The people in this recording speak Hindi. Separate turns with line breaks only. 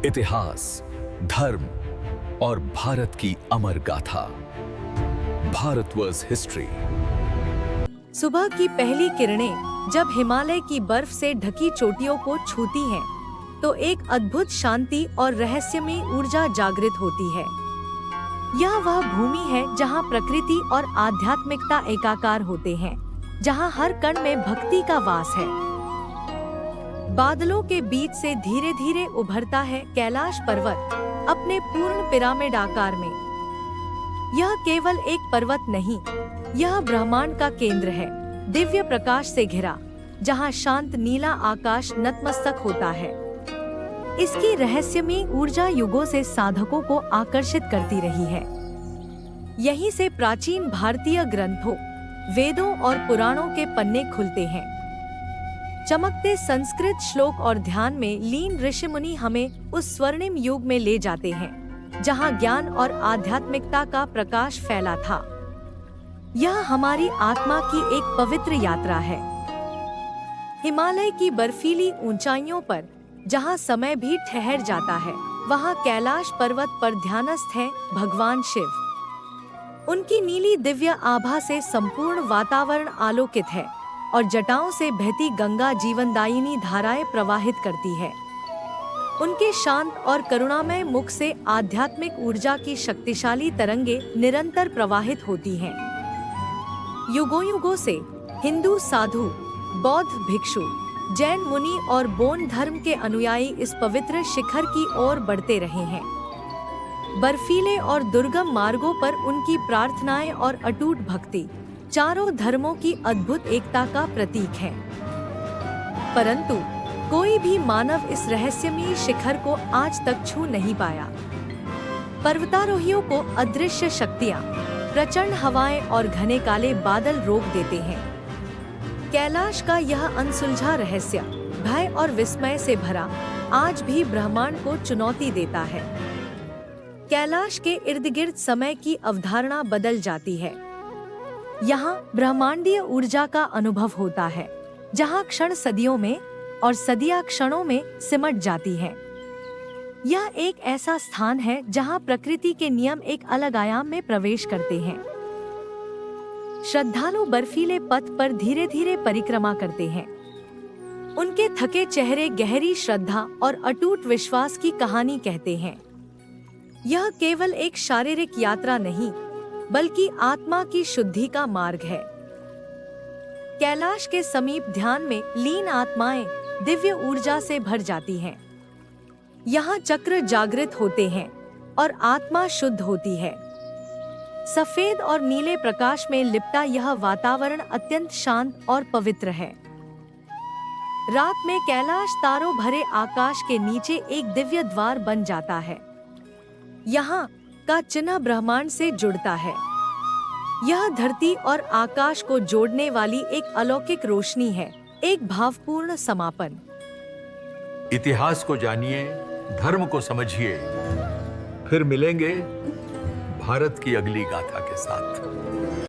इतिहास, धर्म और भारत की अमर गाथा। भारतवर्ष हिस्ट्री।
सुबह की पहली किरणें जब हिमालय की बर्फ से ढकी चोटियों को छूती हैं, तो एक अद्भुत शांति और रहस्यमयी ऊर्जा जागृत होती है। यह वह भूमि है जहां प्रकृति और आध्यात्मिकता एकाकार होते हैं, जहां हर कण में भक्ति का वास है। बादलों के बीच से धीरे धीरे उभरता है कैलाश पर्वत अपने पूर्ण पिरामिड आकार में। यह केवल एक पर्वत नहीं, यह ब्रह्मांड का केंद्र है, दिव्य प्रकाश से घिरा, जहां शांत नीला आकाश नतमस्तक होता है। इसकी रहस्यमयी ऊर्जा युगों से साधकों को आकर्षित करती रही है। यहीं से प्राचीन भारतीय ग्रंथों, वेदों और पुराणों के पन्ने खुलते हैं। चमकते संस्कृत श्लोक और ध्यान में लीन ऋषिमुनि हमें उस स्वर्णिम युग में ले जाते हैं, जहां ज्ञान और आध्यात्मिकता का प्रकाश फैला था। यह हमारी आत्मा की एक पवित्र यात्रा है। हिमालय की बर्फीली ऊंचाइयों पर, जहां समय भी ठहर जाता है, वहां कैलाश पर्वत पर ध्यानस्थ हैं भगवान शिव। उनकी नीली दिव्य आभा से संपूर्ण वातावरण आलोकित है और जटाओं से बहती गंगा जीवनदायिनी धाराएं प्रवाहित करती है। उनके शांत और करुणामय मुख से आध्यात्मिक ऊर्जा की शक्तिशाली तरंगे निरंतर प्रवाहित होती हैं। युगों युगों से हिंदू साधु, बौद्ध भिक्षु, जैन मुनि और बौद्ध धर्म के अनुयायी इस पवित्र शिखर की ओर बढ़ते रहे हैं। बर्फीले और दुर्गम मार्गों पर उनकी प्रार्थनाएं और अटूट भक्ति चारों धर्मों की अद्भुत एकता का प्रतीक है। परंतु कोई भी मानव इस रहस्यमयी शिखर को आज तक छू नहीं पाया। पर्वतारोहियों को अदृश्य शक्तियां, प्रचंड हवाएं और घने काले बादल रोक देते हैं। कैलाश का यह अनसुलझा रहस्य, भय और विस्मय से भरा, आज भी ब्रह्मांड को चुनौती देता है। कैलाश के इर्द गिर्द समय की अवधारणा बदल जाती है। यहाँ ब्रह्मांडीय ऊर्जा का अनुभव होता है, जहाँ क्षण सदियों में और सदियां क्षणों में सिमट जाती हैं। यह एक ऐसा स्थान है जहाँ प्रकृति के नियम एक अलग आयाम में प्रवेश करते हैं। श्रद्धालु बर्फीले पथ पर धीरे धीरे परिक्रमा करते हैं। उनके थके चेहरे गहरी श्रद्धा और अटूट विश्वास की कहानी कहते हैं। यह केवल एक शारीरिक यात्रा नहीं, बल्कि आत्मा की शुद्धि का मार्ग है। कैलाश के समीप ध्यान में लीन आत्माएं दिव्य ऊर्जा से भर जाती हैं। यहाँ चक्र जागृत होते हैं और आत्मा शुद्ध होती है। सफेद और नीले प्रकाश में लिपटा यह वातावरण अत्यंत शांत और पवित्र है। रात में कैलाश तारों भरे आकाश के नीचे एक दिव्य द्वार बन जाता है। यहाँ का चिन्ह ब्रह्मांड से जुड़ता है। यह धरती और आकाश को जोड़ने वाली एक अलौकिक रोशनी है, एक भावपूर्ण समापन।
इतिहास को जानिए, धर्म को समझिए, फिर मिलेंगे भारत की अगली गाथा के साथ।